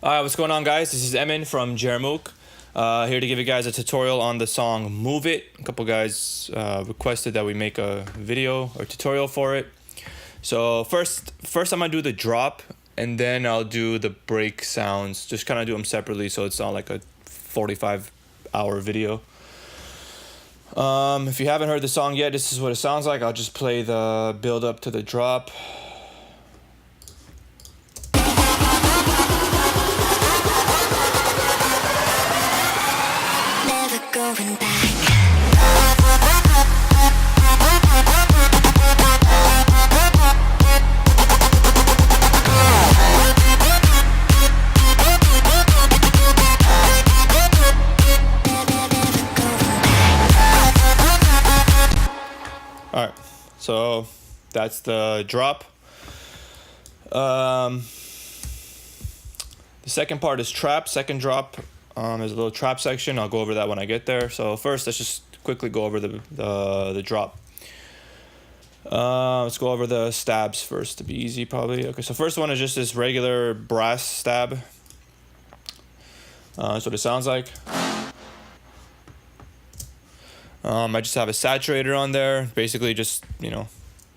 Alright, what's going on, guys? This is Emin from JERMUK. Here to give you guys a tutorial on the song Move It. A couple guys requested that we make a video or tutorial for it. So first I'm gonna do the drop, and then I'll do the break sounds. Just kind of do them separately so it's not like a 45-hour video. If you haven't heard the song yet, this is what it sounds like. I'll just play the build up to the drop. Going back. All right, so that's the drop. The second part is trap. Second drop. There's a little trap section. I'll go over that when I get there. So first, let's just quickly go over the drop. Let's go over the stabs first to be easy, probably. Okay, so first one is just this regular brass stab. That's what it sounds like. I just have a saturator on there, basically just,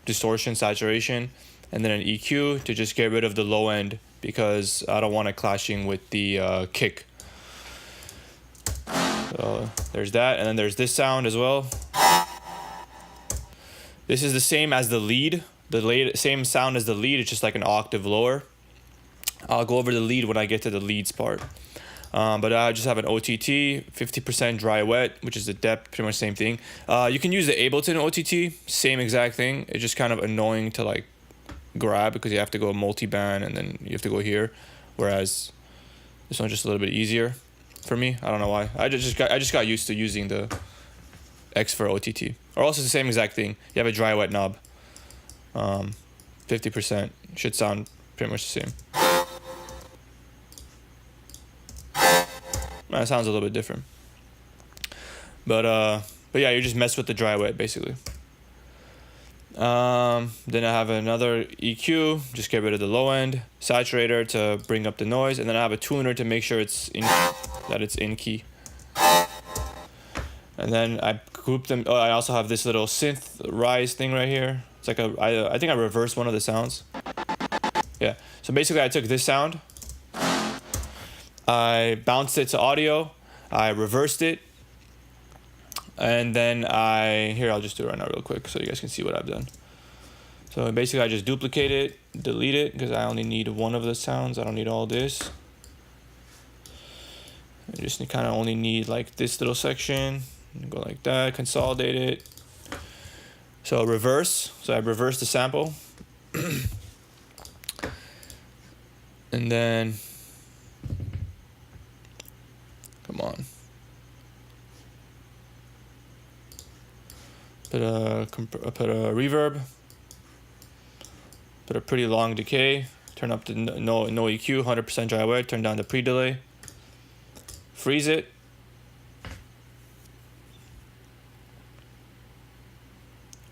distortion, saturation, and then an EQ to just get rid of the low end because I don't want it clashing with the kick. So there's that, and then there's this sound as well. This is the same as the lead. Same sound as the lead, it's just like an octave lower. I'll go over the lead when I get to the leads part. But I just have an OTT, 50% dry wet, which is the depth, pretty much same thing. You can use the Ableton OTT, same exact thing. It's just kind of annoying to like grab because you have to go multi-band and then you have to go here. Whereas this one's just a little bit easier for me. I don't know why. I just got used to using the X for OTT. Or also the same exact thing. You have a dry wet knob. 50% should sound pretty much the same. That sounds a little bit different. But yeah, you just mess with the dry wet basically. Then I have another EQ, just get rid of the low end, saturator to bring up the noise, and then I have a tuner to make sure it's in key. And then I group them. Oh, I also have this little synth rise thing right here. It's like I think I reversed one of the sounds. Yeah. So basically, I took this sound, I bounced it to audio, I reversed it, and then I'll just do it right now real quick so you guys can see what I've done. So basically I just duplicate it, delete it, because I only need one of the sounds. I don't need all this. I just kind of only need like this little section. Go like that, consolidate it. So reverse, so I reverse the sample. And then, come on. Put a reverb. Put a pretty long decay. Turn up the no EQ, 100% dry wet. Turn down the pre-delay. Freeze it.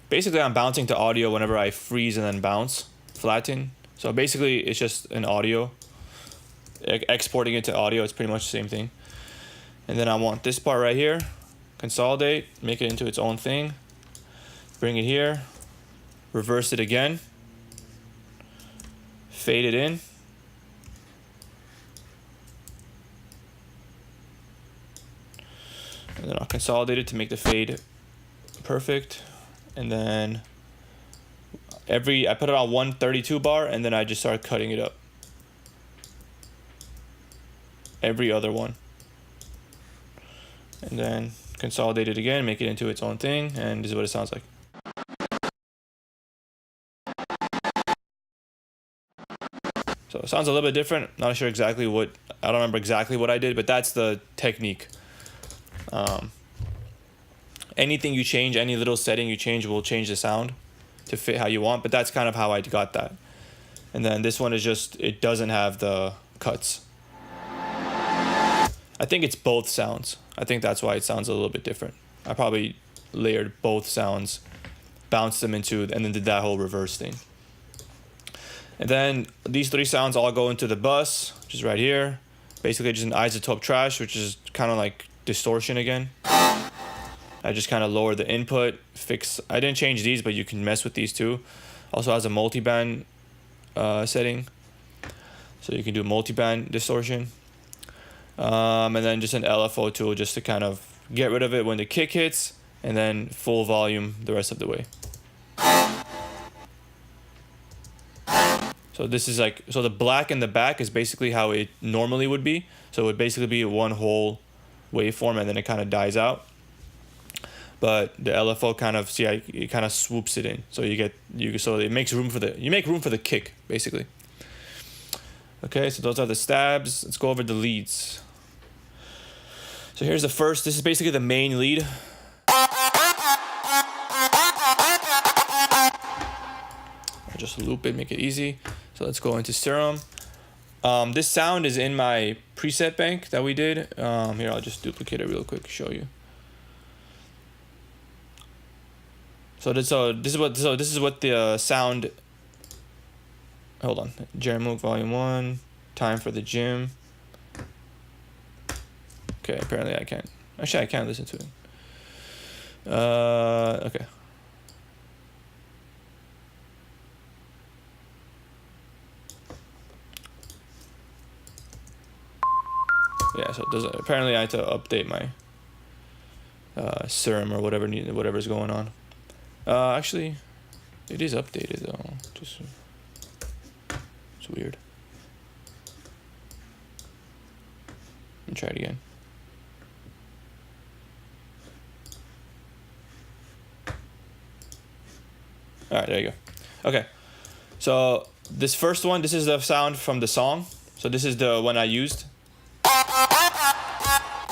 Basically, I'm bouncing to audio whenever I freeze and then bounce, flatten. So basically, it's just an audio. Exporting it to audio, it's pretty much the same thing. And then I want this part right here. Consolidate, make it into its own thing. Bring it here. Reverse it again. Fade it in. And then I'll consolidate it to make the fade perfect. And then I put it on 132 bar, and then I just start cutting it up. Every other one. And then consolidate it again, make it into its own thing, and this is what it sounds like. So it sounds a little bit different. Not sure exactly what, I don't remember exactly what I did, but that's the technique. Anything you change, any little setting you change will change the sound to fit how you want, but that's kind of how I got that. And then this one is just, it doesn't have the cuts. I think it's both sounds. I think that's why it sounds a little bit different. I probably layered both sounds, bounced them into, and then did that whole reverse thing. And then these three sounds all go into the bus, which is right here. Basically just an isotope trash, which is kind of like distortion again. I just kind of lowered the input, I didn't change these, but you can mess with these too. Also has a multiband setting, so you can do multiband distortion. And then just an LFO tool just to kind of get rid of it when the kick hits, and then full volume the rest of the way. So this is like, so the black in the back is basically how it normally would be. So it would basically be one whole waveform and then it kind of dies out. But the LFO kind of, see, it kind of swoops it in. So so it makes room for you make room for the kick, basically. Okay, so those are the stabs. Let's go over the leads. So here's the first, this is basically the main lead. I'll just loop it, make it easy. So let's go into Serum. This sound is in my preset bank that we did. Here, I'll just duplicate it real quick, show you. So this is what the sound. Hold on, JERMUK Volume 1, Time for the Gym. Okay, apparently I can't. Actually, I can't listen to it. Okay. Yeah, so it doesn't. Apparently, I had to update my serum or whatever's going on. Actually, it is updated though. Just it's weird. Let me try it again. All right, there you go. Okay, so this first one, this is the sound from the song. So this is the one I used.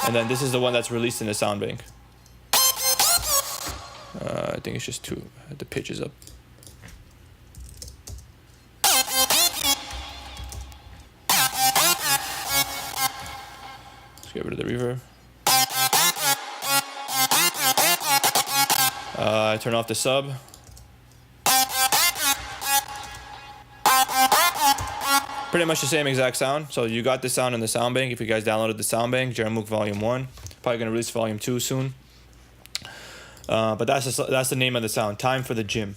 And then this is the one that's released in the sound bank. I think it's just two. The pitch is up. Let's get rid of the reverb. I turn off the sub. Pretty much the same exact sound. So you got the sound in the sound bank. If you guys downloaded the sound bank, JERMUK Volume 1. Probably gonna release Volume 2 soon. But that's the name of the sound. Time for the Gym.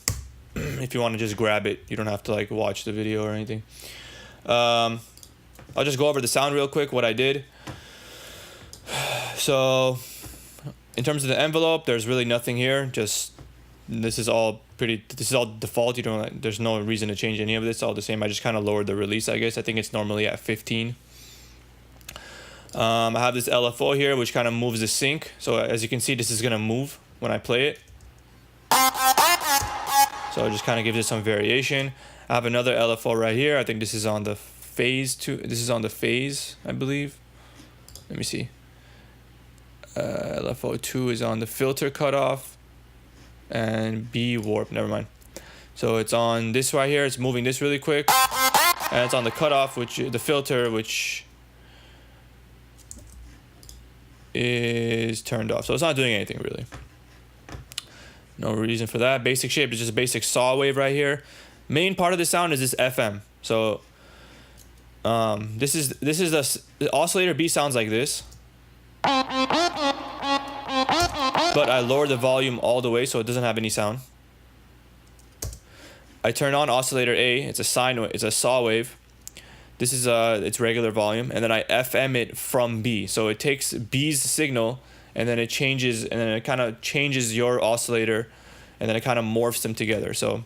If you want to just grab it, you don't have to like watch the video or anything. I'll just go over the sound real quick. What I did. So, in terms of the envelope, there's really nothing here. Just this is all default. There's no reason to change any of this. It's all the same. I just kind of lowered the release, I guess. I think it's normally at 15. I have this LFO here, which kind of moves the sync. So as you can see, this is gonna move when I play it. So it just kind of gives it some variation. I have another LFO right here. I think this is on the phase too. This is on the phase, I believe. Let me see. LFO 2 is on the filter cutoff and B warp. Never mind. So it's on this right here. It's moving this really quick, and it's on the cutoff, which the filter, which is turned off. So it's not doing anything really. No reason for that. Basic shape is just a basic saw wave right here. Main part of the sound is this FM. So this is the oscillator B sounds like this. But I lowered the volume all the way so it doesn't have any sound. I turn on oscillator A. It's a saw wave. This is its regular volume, and then I FM it from B. So it takes B's signal, and then it changes, and then it kind of changes your oscillator, and then it kind of morphs them together. So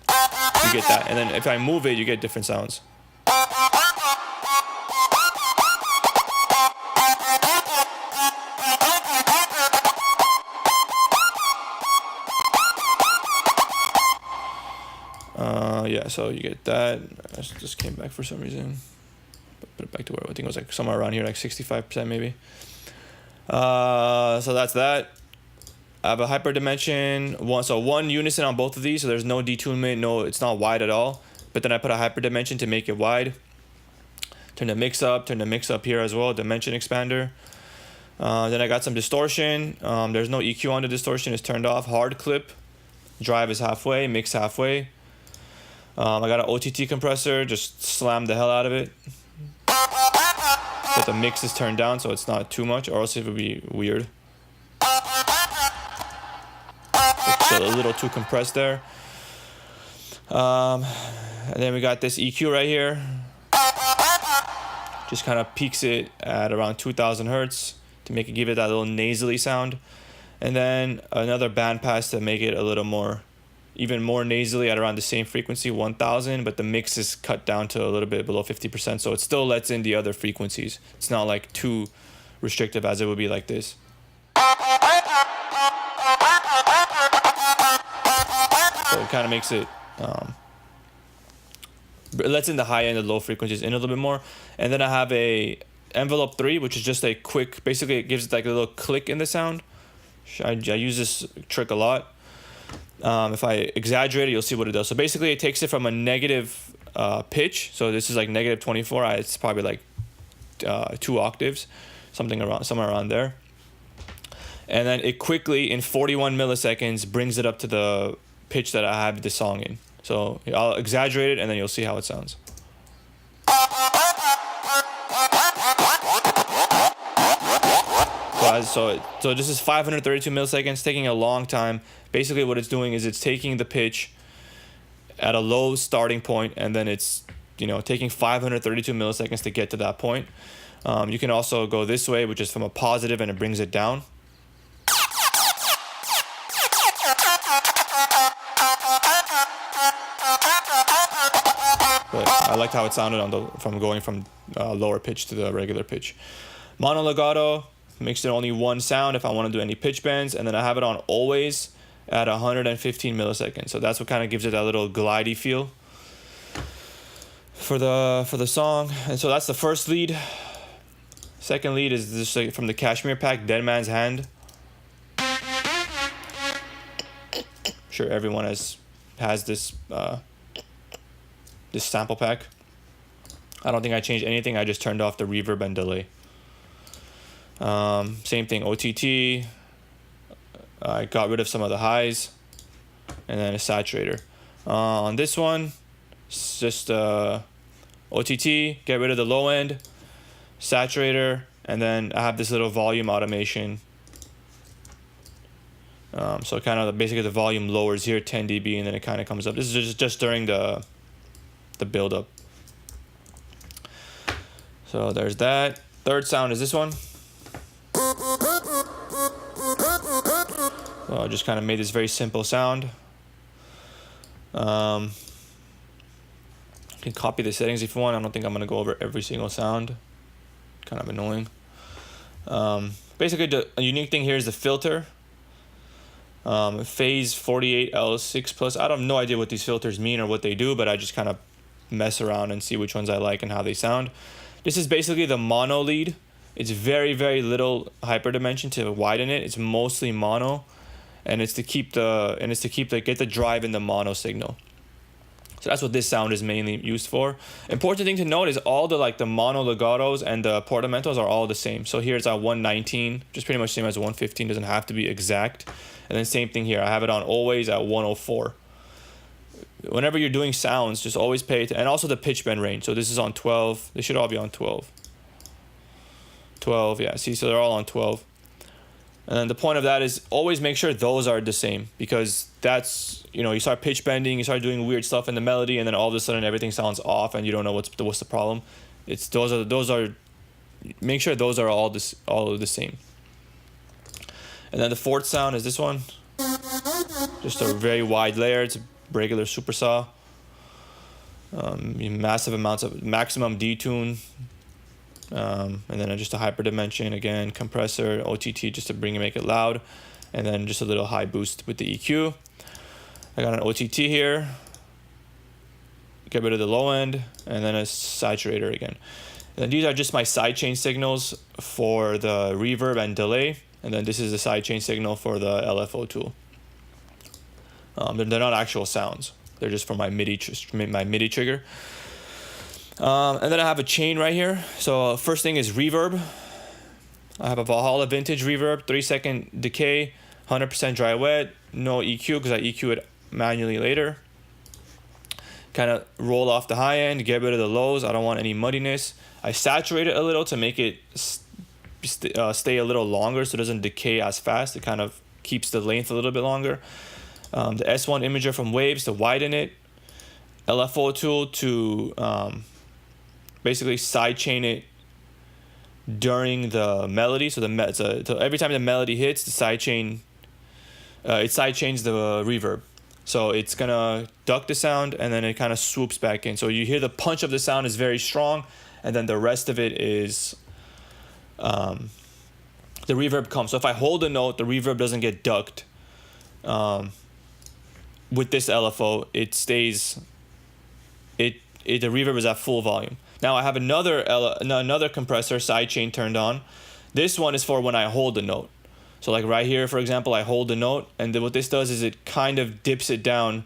you get that. And then if I move it, you get different sounds. Yeah, so you get that. I just came back for some reason. Put it back to where I think it was like somewhere around here, like 65% maybe. So that's that. I have a hyperdimension, one unison on both of these, so there's no detunement, no, it's not wide at all. But then I put a hyperdimension to make it wide. Turn the mix up here as well, dimension expander. Then I got some distortion. There's no EQ on the distortion, it's turned off. Hard clip, drive is halfway, mix halfway. I got an OTT compressor, just slam the hell out of it. But the mix is turned down so it's not too much, or else it would be weird. It's a little too compressed there. And then we got this EQ right here. Just kind of peaks it at around 2000 hertz to give it that little nasally sound. And then another bandpass to make it a little more, even more nasally at around the same frequency, 1000, but the mix is cut down to a little bit below 50%, so it still lets in the other frequencies. It's not like too restrictive as it would be like this. So it kind of makes it, it lets in the high end and low frequencies in a little bit more. And then I have a envelope 3, which is just a quick, basically it gives like a little click in the sound. I use this trick a lot. If I exaggerate it, you'll see what it does. So basically it takes it from a negative pitch. So this is like negative 24. It's probably like 2 octaves, somewhere around there. And then it quickly, in 41 milliseconds, brings it up to the pitch that I have the song in. So I'll exaggerate it and then you'll see how it sounds. So this is 532 milliseconds, taking a long time. Basically what it's doing is it's taking the pitch at a low starting point, and then it's, taking 532 milliseconds to get to that point. You can also go this way, which is from a positive, and it brings it down. But I liked how it sounded from going from lower pitch to the regular pitch. Mono legato makes it only one sound if I want to do any pitch bends, and then I have it on always at 115 milliseconds. So that's what kind of gives it that little glidey feel for the song. And so that's the first lead. Second lead is this from the Cashmere pack, Dead Man's Hand. Sure, everyone has this this sample pack. I don't think I changed anything. I just turned off the reverb and delay. Same thing, OTT. I got rid of some of the highs, and then a saturator. On this one, it's just OTT, get rid of the low end, saturator, and then I have this little volume automation. So kind of basically the volume lowers here 10 dB, and then it kind of comes up. This is just during the build up. So there's that. Third sound is this one. So I just kind of made this very simple sound. You can copy the settings if you want. I don't think I'm going to go over every single sound. Kind of annoying. Basically, the unique thing here is the filter. Phase 48L6 plus. I have no idea what these filters mean or what they do, but I just kind of mess around and see which ones I like and how they sound. This is basically the mono lead. It's very, very little hyperdimension to widen it. It's mostly mono, and it's to get the drive in the mono signal. So that's what this sound is mainly used for. Important thing to note is all the mono legatos and the portamentos are all the same. So here it's at 119, just pretty much same as 115, doesn't have to be exact. And then same thing here, I have it on always at 104. Whenever you're doing sounds, just always pay attention. And also the pitch bend range. So this is on 12. They should all be on 12. 12, yeah, see, so they're all on 12. And then the point of that is always make sure those are the same, because that's, you start pitch bending, you start doing weird stuff in the melody, and then all of a sudden everything sounds off and you don't know what's the problem. It's those are make sure those are all the same. And then the fourth sound is this one. Just a very wide layer. It's a regular super saw. Massive amounts of maximum detune. And then just a hyperdimension, again, compressor, OTT just to make it loud, and then just a little high boost with the EQ. I got an OTT here, get rid of the low end, and then a saturator again. And these are just my sidechain signals for the reverb and delay, and then this is the sidechain signal for the LFO tool. They're not actual sounds, they're just for my MIDI trigger. And then I have a chain right here. So first thing is reverb. I have a Valhalla vintage reverb, 3-second decay, 100% dry wet, no EQ because I EQ it manually later. kind of roll off the high end, get rid of the lows. I don't want any muddiness. I saturate it a little to make it stay a little longer so it doesn't decay as fast. It kind of keeps the length a little bit longer. The S1 imager from Waves to widen it. LFO tool to basically sidechain it during the melody. So every time the melody hits, the sidechain it sidechains the reverb. So it's gonna duck the sound and then it kind of swoops back in. So you hear the punch of the sound is very strong, and then the rest of it is the reverb comes. So if I hold a note, the reverb doesn't get ducked. With this LFO, it stays. The reverb is at full volume. Now I have another compressor sidechain turned on. This one is for when I hold a note. So like right here, for example, I hold a note, and then what this does is it kind of dips it down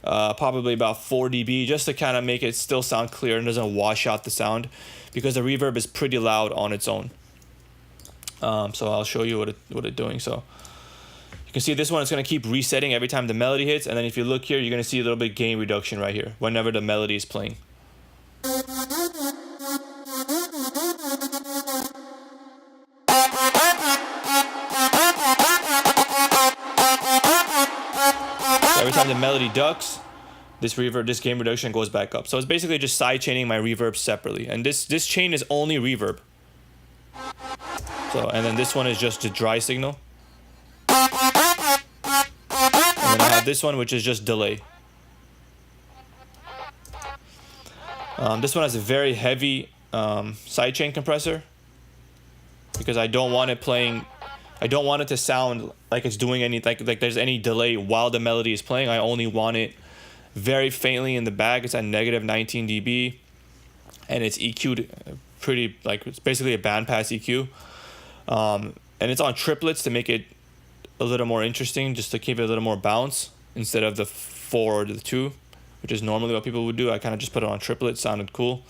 probably about 4 dB just to kind of make it still sound clear and doesn't wash out the sound, because the reverb is pretty loud on its own. So I'll show you what it's doing. So you can see this one is going to keep resetting every time the melody hits, and then if you look here, you're going to see a little bit gain reduction right here whenever the melody is playing. Every time the melody ducks, this gain reduction goes back up. So it's basically just side chaining my reverb separately. And this chain is only reverb. So, and then this one is just a dry signal. And then I have this one, which is just delay. This one has a very heavy sidechain compressor, because I don't want it playing. I don't want it to sound like it's doing like there's any delay while the melody is playing. I only want it very faintly in the back. It's at negative 19 dB, and it's EQ'd pretty, like it's basically a bandpass EQ. And it's on triplets to make it a little more interesting, just to keep it a little more bounce instead of the 4 or the 2, which is normally what people would do. I kind of just put it on triplets. Sounded cool,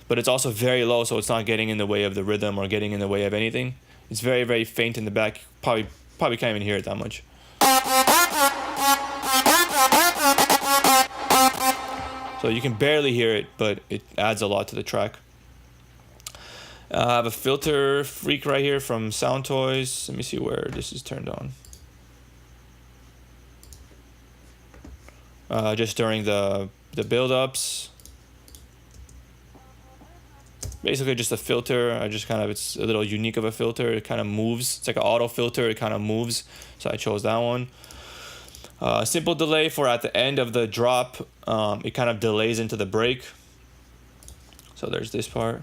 but it's also very low, so it's not getting in the way of the rhythm or getting in the way of anything. It's very, very faint in the back. Probably can't even hear it that much. So you can barely hear it, but it adds a lot to the track. I have a filter freak right here from Sound Toys. Let me see where this is turned on. Just during the build-ups. Basically just a filter. It's a little unique of a filter. It kind of moves. It's like an auto filter. It kind of moves. So I chose that one. Simple delay for at the end of the drop. It kind of delays into the break. So there's this part.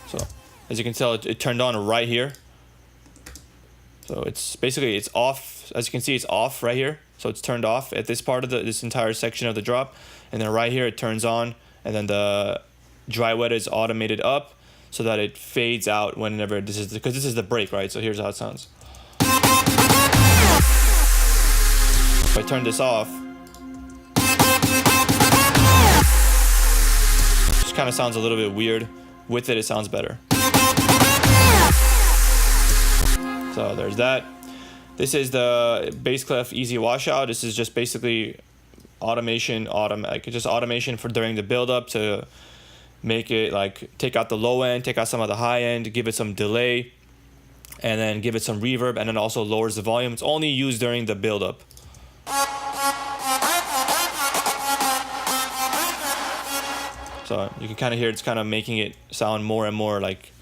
So as you can tell, it turned on right here. So it's basically, it's off. As you can see, it's off right here. So it's turned off at this part of this entire section of the drop. And then right here, it turns on. And then the dry wet is automated up so that it fades out whenever because this is the break, right? So here's how it sounds. If I turn this off, it just kind of sounds a little bit weird. With it sounds better. So there's that. This is the bass clef easy washout. This is just basically automation for during the build up to make it like take out the low end, take out some of the high end, give it some delay, and then give it some reverb, and then also lowers the volume. It's only used during the build up. So you can kind of hear it's kind of making it sound more and more like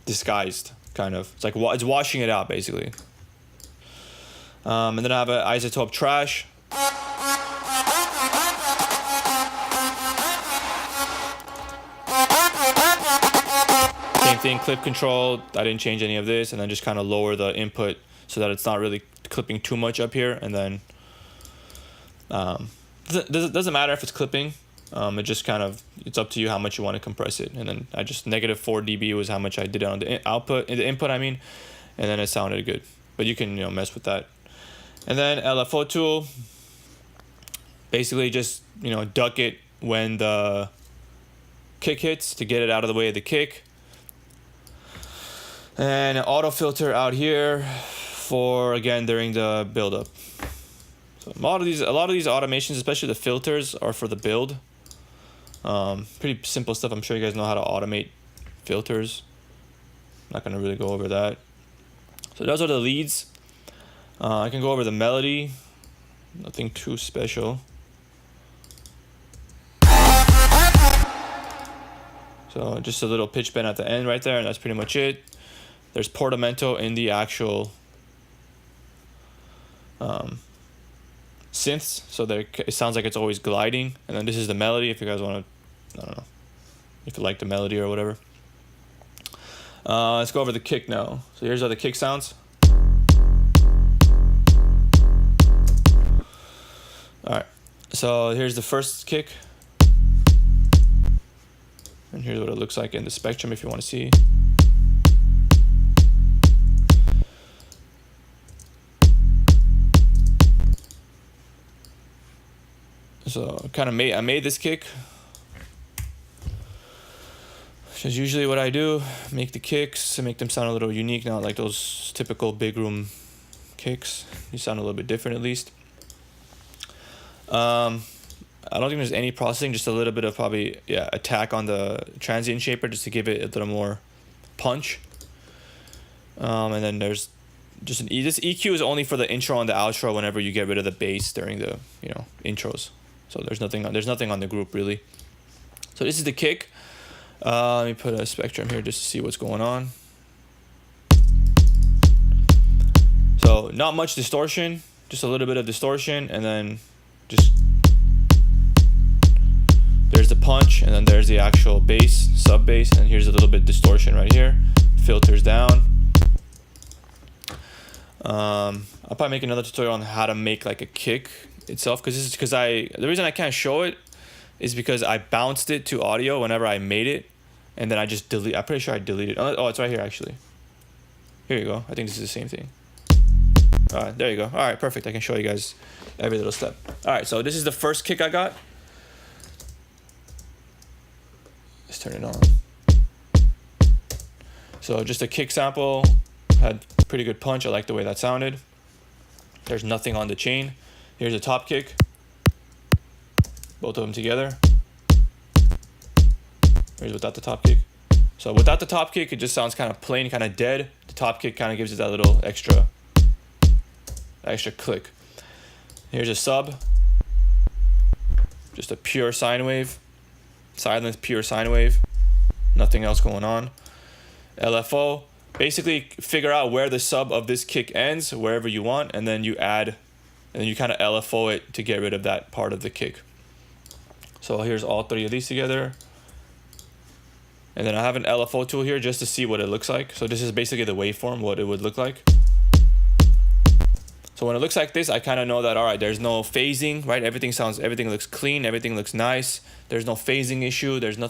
disguised, kind of. It's like it's washing it out basically. And then I have an isotope trash. Same thing, clip control. I didn't change any of this, and then just kind of lower the input so that it's not really clipping too much up here. And then doesn't matter if it's clipping. It just kind of, it's up to you how much you want to compress it. And then I just negative 4 dB was how much I did on the input, and then it sounded good. But you can mess with that. And then LFO tool, basically just duck it when the kick hits to get it out of the way of the kick. And an auto filter out here for, again, during the build-up. So a lot of these automations, especially the filters, are for the build. Pretty simple stuff. I'm sure you guys know how to automate filters. Not gonna really go over that. So those are the leads. I can go over the melody. Nothing too special. So just a little pitch bend at the end right there, and that's pretty much it. There's portamento in the actual synths, so that it sounds like it's always gliding. And then this is the melody, if you guys want to, I don't know, if you like the melody or whatever. Let's go over the kick now. So here's how the kick sounds. Alright, so here's the first kick. And here's what it looks like in the spectrum if you want to see. So I made this kick. Which is usually what I do. Make the kicks and make them sound a little unique, not like those typical big room kicks. You sound a little bit different at least. I don't think there's any processing, just a little bit of probably attack on the transient shaper just to give it a little more punch. And then there's just this EQ is only for the intro and the outro whenever you get rid of the bass during the intros. So there's nothing on the group really. So this is the kick. Let me put a spectrum here just to see what's going on. So not much distortion, just a little bit of distortion, and then just there's the punch, and then there's the actual bass, sub bass, and here's a little bit distortion right here. Filters down. I'll probably make another tutorial on how to make like a kick itself, because the reason I can't show it is because I bounced it to audio whenever I made it, and then I just delete. I'm pretty sure I deleted. Oh, it's right here actually. Here you go. I think this is the same thing. All right, there you go. All right, perfect. I can show you guys every little step. All right, so this is the first kick I got. Let's turn it on. So just a kick sample, had pretty good punch. I like the way that sounded. There's nothing on the chain. Here's a top kick. Both of them together. Here's without the top kick. So without the top kick, it just sounds kind of plain, kind of dead. The top kick kind of gives it that little extra click. Here's a sub. Just a pure sine wave. Silent, pure sine wave. Nothing else going on. LFO. Basically figure out where the sub of this kick ends, wherever you want, and then you add, and then you kind of LFO it to get rid of that part of the kick. So here's all three of these together. And then I have an LFO tool here just to see what it looks like. So this is basically the waveform, what it would look like. So when it looks like this, I kind of know that, all right, there's no phasing, right? Everything looks clean, everything looks nice. There's no phasing issue. There's no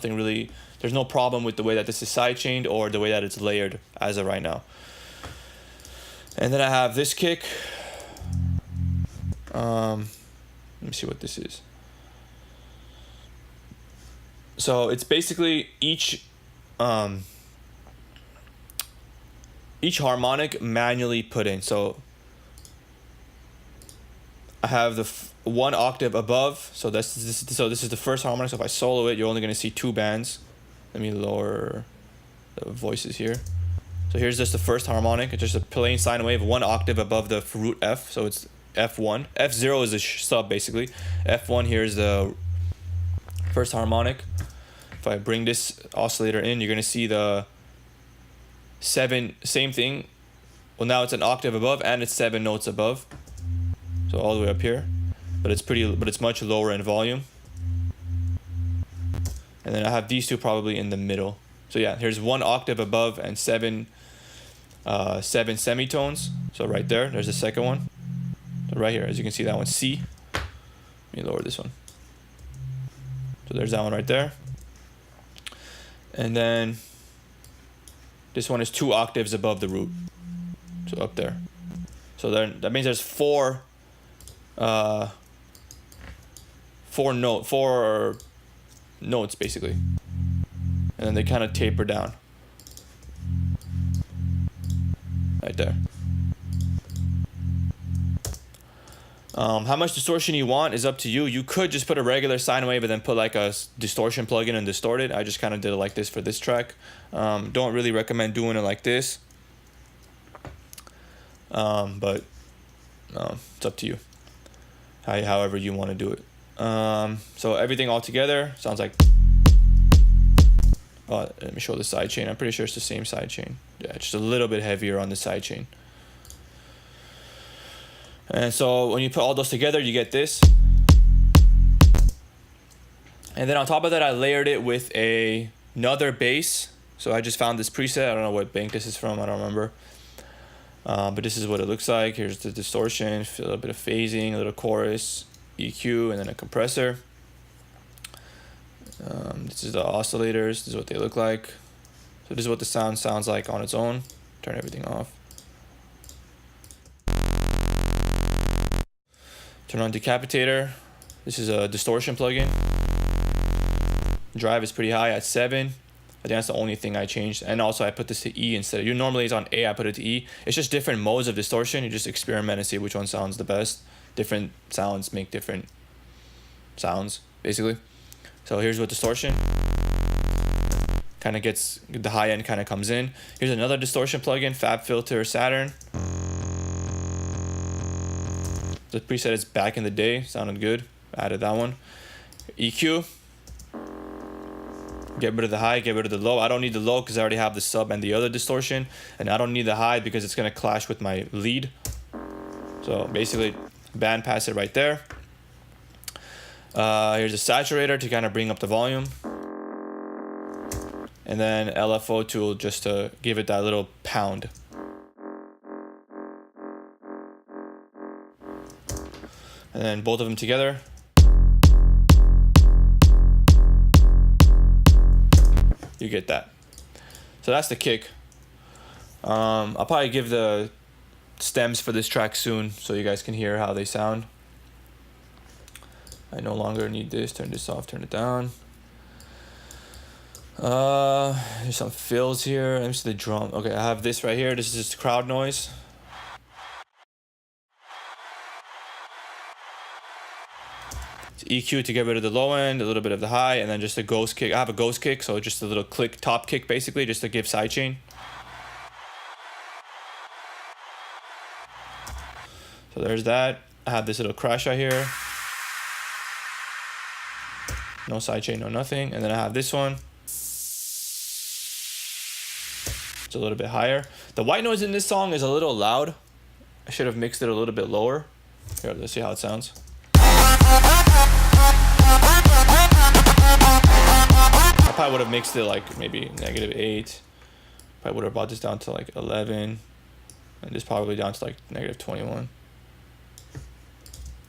problem with the way that this is sidechained or the way that it's layered as of right now. And then I have this kick. Let me see what this is. So it's basically each harmonic manually put in. So I have the one octave above, so this is the first harmonic. So if I solo it, you're only going to see two bands. Let me lower the voices here. So here's just the first harmonic. It's just a plain sine wave, one octave above the root F. So it's F1. F0 is a sub basically. F1 here is the first harmonic. If I bring this oscillator in, you're going to see the 7, same thing. Well, now it's an octave above and it's 7 notes above. So all the way up here, but it's much lower in volume. And then I have these two probably in the middle. So yeah, here's one octave above and 7 semitones. So right there's the second one. So right here, as you can see, that one's C. Let me lower this one. So there's that one right there. And then this one is 2 octaves above the root. So up there. So then that means there's four notes basically, and then they kind of taper down right there. How much distortion you want is up to you. You could just put a regular sine wave and then put like a distortion plugin and distort it. I just kind of did it like this for this track. Don't really recommend doing it like this. But it's up to you. However you want to do it. So everything all together sounds like. Let me show the side chain. I'm pretty sure it's the same side chain. Yeah, just a little bit heavier on the side chain. And so when you put all those together, you get this. And then on top of that, I layered it with another bass. So I just found this preset. I don't know what bank this is from. I don't remember. But this is what it looks like. Here's the distortion, a little bit of phasing, a little chorus, EQ, and then a compressor. This is the oscillators. This is what they look like. So this is what the sound sounds like on its own. Turn everything off. Turn on decapitator. This is a distortion plugin. Drive is pretty high at 7. I think that's the only thing I changed. And also I put this to E instead. You normally it's on A, I put it to E. It's just different modes of distortion. You just experiment and see which one sounds the best. Different sounds make different sounds, basically. So here's what distortion kind of gets, the high end kind of comes in. Here's another distortion plugin, Fab Filter Saturn. The preset is back in the day, sounded good. Added that one. EQ. Get rid of the high, get rid of the low. I don't need the low because I already have the sub and the other distortion. And I don't need the high because it's going to clash with my lead. So basically, band pass it right there. Here's a saturator to kind of bring up the volume. And then LFO tool just to give it that little pound. And then both of them together. You get that. So that's the kick. I'll probably give the stems for this track soon so you guys can hear how they sound. I no longer need this. Turn this off, turn it down. There's some fills here. Let me see the drum. Okay, I have this right here. This is just crowd noise. EQ to get rid of the low end, a little bit of the high, and then just a ghost kick. I have a ghost kick, so just a little click, top kick basically, just to give sidechain. So there's that. I have this little crash right here. No sidechain, no nothing. And then I have this one. It's a little bit higher. The white noise in this song is a little loud. I should have mixed it a little bit lower. Here, let's see how it sounds. I probably would have mixed it like maybe -8. Probably would have brought this down to like 11. And this probably down to like -21.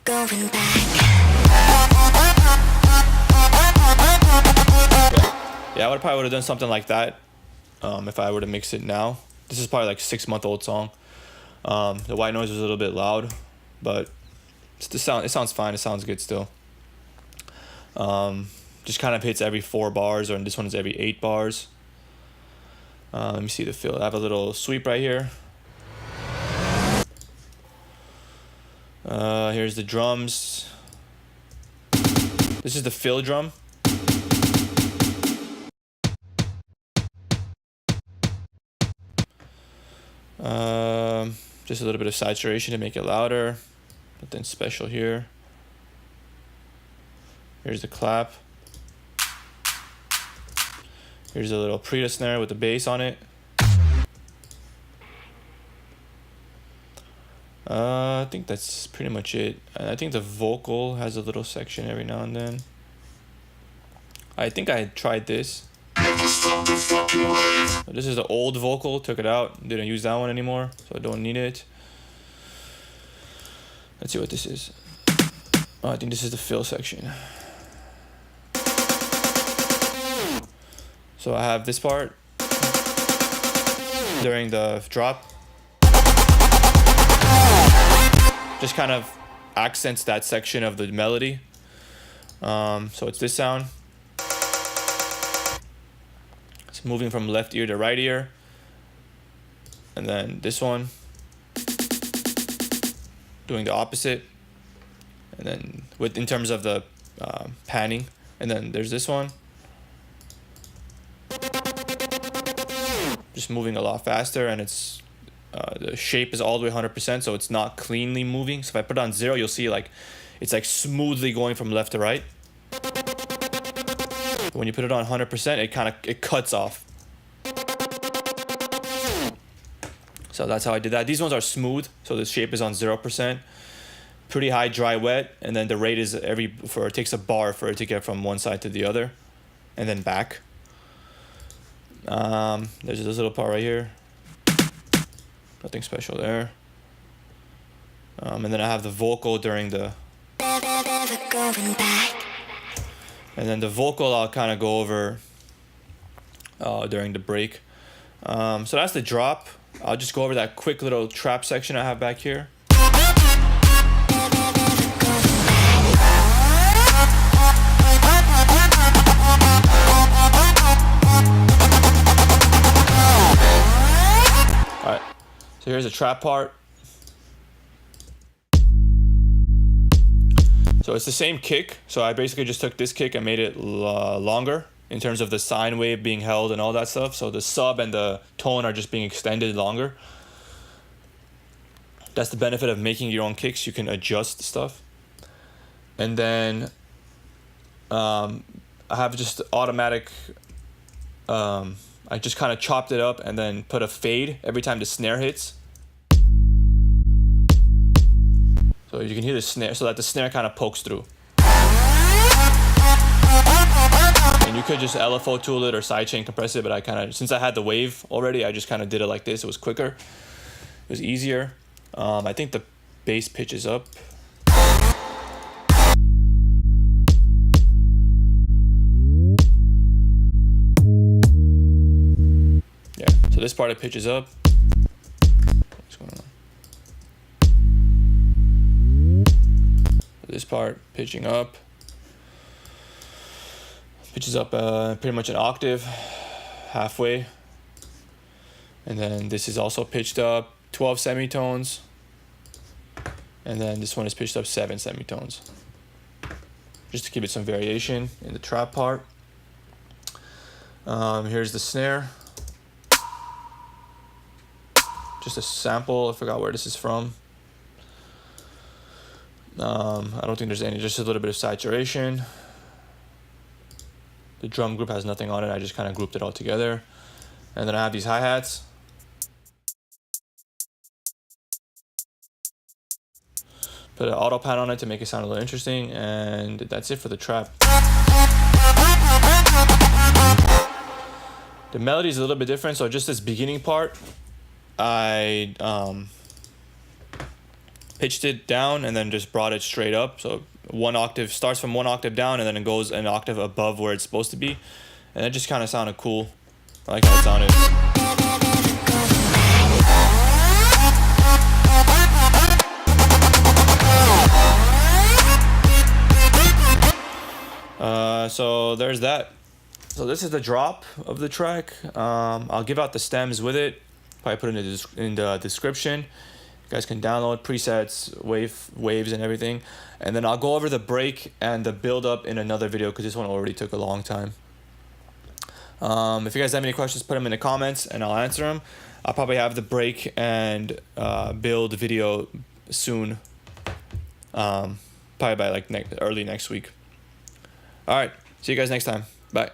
Going back. Yeah, I probably would have done something like that if I were to mix it now. This is probably like 6-month-old song. The white noise was a little bit loud, but it sounds fine. It sounds good still. Just kind of hits every 4 bars, or this one is every 8 bars. Let me see the fill. I have a little sweep right here. Here's the drums. This is the fill drum. Just a little bit of saturation to make it louder. Nothing special here. Here's the clap. Here's a little Prita snare with the bass on it. I think that's pretty much it. And I think the vocal has a little section every now and then. I think I tried this. This is the old vocal, took it out, didn't use that one anymore, so I don't need it. Let's see what this is. Oh, I think this is the fill section. So I have this part during the drop. Just kind of accents that section of the melody. So it's this sound. It's moving from left ear to right ear. And then this one, doing the opposite. and then in terms of the panning, and then there's this one, just moving a lot faster, and it's the shape is all the way 100%, so it's not cleanly moving. So if I put it on 0, you'll see like it's like smoothly going from left to right. When you put it on 100%, it cuts off. So that's how I did that. These ones are smooth, so the shape is on 0%. Pretty high dry wet, and then the rate is it takes a bar for it to get from one side to the other, and then back. There's this little part right here. Nothing special there. And then I have the vocal during the. And then the vocal I'll kind of go over during the break. So that's the drop. I'll just go over that quick little trap section I have back here. Alright, so here's the trap part. So it's the same kick. So I basically just took this kick and made it longer in terms of the sine wave being held and all that stuff. So the sub and the tone are just being extended longer. That's the benefit of making your own kicks. You can adjust stuff. And then I have just automatic, I just kind of chopped it up and then put a fade every time the snare hits. So you can hear the snare, so that the snare kind of pokes through. And you could just LFO tool it or sidechain compress it, but I kind of, since I had the wave already, I just kind of did it like this. It was quicker. It was easier. I think the bass pitch is up. Yeah, so this part it pitches up. What's going on? This part pitching up. Pitches up pretty much an octave, halfway. And then this is also pitched up 12 semitones. And then this one is pitched up 7 semitones. Just to give it some variation in the trap part. Here's the snare. Just a sample, I forgot where this is from. I don't think there's any, just a little bit of saturation. The drum group has nothing on it, I just kind of grouped it all together. And then I have these hi-hats. Put an auto pad on it to make it sound a little interesting, and that's it for the trap. The melody is a little bit different, so just this beginning part, I pitched it down and then just brought it straight up. So one octave starts from one octave down and then it goes an octave above where it's supposed to be, and it just kind of sounded cool. I like how it sounded. So there's that. So this is the drop of the track. I'll give out the stems with it. Probably put it in the description. You guys can download presets, waves and everything. And then I'll go over the break and the build up in another video because this one already took a long time. If you guys have any questions, put them in the comments and I'll answer them. I'll probably have the break and build video soon. Probably by like early next week. All right, see you guys next time. Bye.